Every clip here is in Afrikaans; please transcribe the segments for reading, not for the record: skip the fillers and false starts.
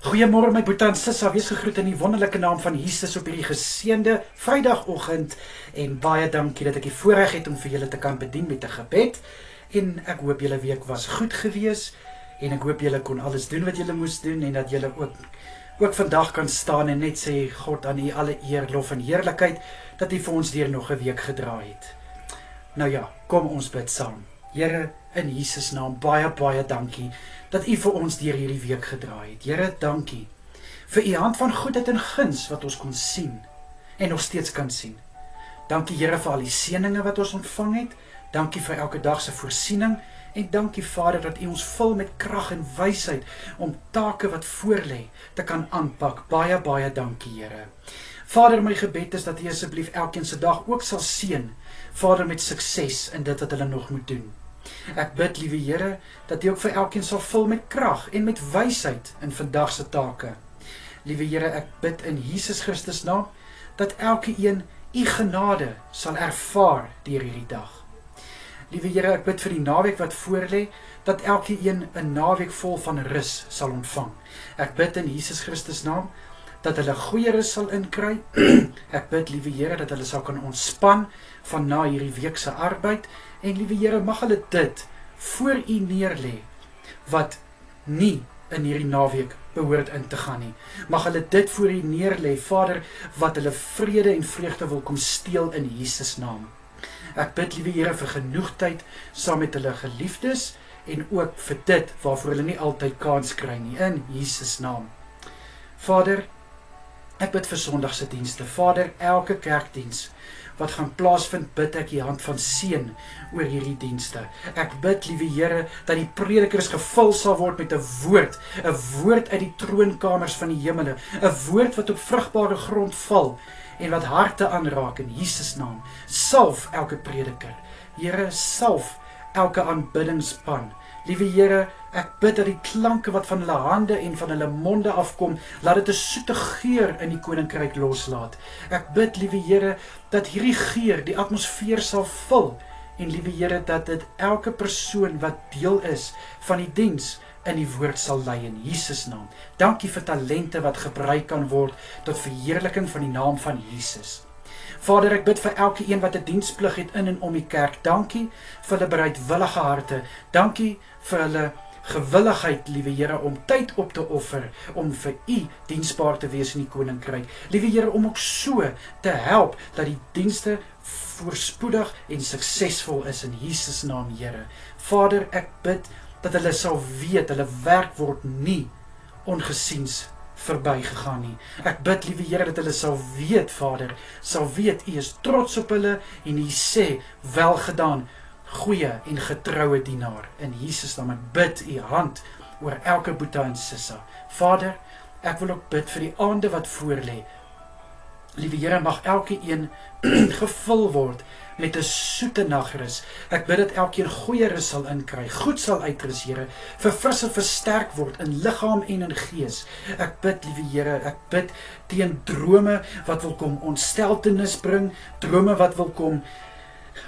Goeiemôre my boetie en sissa, wees gegroet in die wonderlike naam van Jesus op hierdie geseënde Vrydagoggend en baie dankie dat ek die voorreg het om vir julle te kan bedien met 'n gebed en ek hoop julle week was goed gewees en ek hoop julle kon alles doen wat julle moes doen en dat julle ook vandag kan staan en net sê God aan U alle eer, lof en heerlikheid dat U vir ons deur nog 'n week gedra het. Nou ja, kom ons bid saam. Here, in Jesus naam, baie dankie dat U vir ons deur hierdie week gedra het. Here, dankie vir U hand van goedheid en guns wat ons kon sien en nog steeds kan sien. Dankie Here vir al die seëninge wat ons ontvang het. Dankie vir elke dag se voorsiening en dankie Vader dat U ons vul met krag en wysheid om take wat voorlê te kan aanpak. Baie dankie Here. Vader, my gebed is dat U asseblief elkeen se dag ook sal seën. Vader, met sukses in dit wat hulle nog moet doen. Ek bid, liewe Here, dat U ook vir elkeen sal vul met krag en met wysheid in vandag se take. Liewe Here, ek bid in Jesus Christus naam dat elke een U genade sal ervaar deur hierdie dag. Liewe Here, ek bid vir die naweek wat voorlê, dat elke een 'n naweek vol van rus sal ontvang. Ek bid in Jesus Christus naam dat hulle goeie rus sal inkry. Ek bid, liewe Here, dat hulle sal kan ontspan van na hierdie week se arbeid. En liewe Here, mag hulle dit voor U neerlê wat nie in hierdie naweek behoort in te gaan nie. Mag hulle dit voor U neerlê, Vader, wat hulle vrede en vreugde wil kom steel in Jesus naam. Ek bid, liewe Here, vir genoeg tyd saam met hulle geliefdes en ook vir dit waarvoor hulle nie altyd kans kry nie, in Jesus naam. Vader, ek bid vir Sondag se dienste. Vader, elke kerkdiens wat gaan plaasvind, bid ek U hand van seën oor hierdie dienste. Ek bid, liewe Here, dat die predikers gevul sal word met 'n woord uit die troonkamers van die hemele, 'n woord wat op vrugbare grond val en wat harte aanraak in Jesus naam. Salf elke prediker. Here, salf elke aanbiddingsspan. Liewe Here, ek bid dat die klanke wat van hulle hande en van hulle monde afkom, laat dit 'n soete geur in die koninkryk loslaat. Ek bid, liewe Here, dat hierdie geur die atmosfeer sal vul en liewe Here, dat dit elke persoon wat deel is van die diens in die woord sal lei in Jesus naam. Dankie vir talente wat gebruik kan word tot verheerliking van die naam van Jesus. Vader, ek bid vir elke een wat 'n diensplig het in en om die kerk. Dankie vir hulle bereidwillige harte. Dankie vir hulle gewilligheid, liewe Here, om tyd op te offer, om vir U diensbaar te wees in die koninkryk. Liewe Here, om ook so te help dat die dienste voorspoedig en suksesvol is in Jesus naam, Here. Vader, ek bid dat hulle sal weet, hulle werk word nie ongesiens verbygegaan nie. Ek bid, liewe Here, dat hulle sal weet, Vader, sal weet U is trots op hulle en U sê, welgedaan, goeie en getroue dienaar. In Jesus naam, ek bid U hand oor elke boetie en sissa. Vader, ek wil ook bid vir die aande wat voorlê. Liewe Here, mag elke een gevul word met 'n soete nagrus. Ek bid dat elkeen goeie rus sal inkry, goed sal uitrus, Here, verfris en versterk word in liggaam en in gees. Ek bid, liewe Here, ek bid teen drome wat wil kom ontsteltenis bring, drome wat wil kom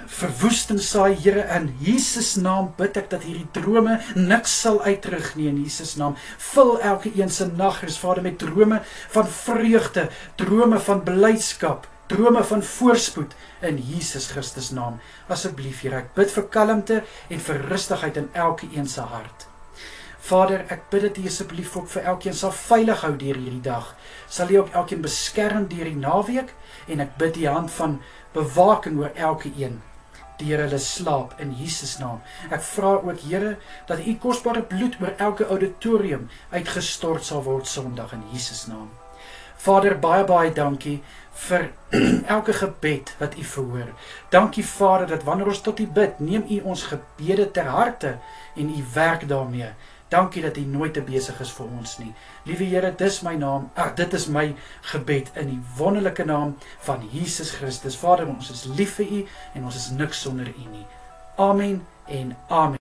verwoesting saai, Here, in Jesus naam bid ek dat hierdie drome niks sal uitrig nie in Jesus naam. Vul elke een se nagrus, Vader, met drome van vreugde, drome van blydskap, drome van voorspoed in Jesus Christus naam. Asseblief, Here, ek bid vir kalmte en vir rustigheid in elke een se hart. Vader, ek bid dat U asseblief ook vir elkeen sal veilig hou deur hierdie dag. Sal U ook elkeen beskerm deur die naweek en ek bid die hand van bewaking oor elke een deur hulle slaap in Jesus naam. Ek vra ook, Here, dat U kosbare bloed oor elke auditorium uitgestort sal word Sondag in Jesus naam. Vader, baie dankie vir elke gebed wat U verhoor. Dankie, Vader, dat wanneer ons tot U bid, neem U ons gebede ter harte en U werk daarmee. Dankie dat U nooit te besig is vir ons nie. Liewe Here, dit is my gebed in die wonderlike naam van Jesus Christus. Vader, ons is lief vir U en ons is niks sonder U nie. Amen en amen.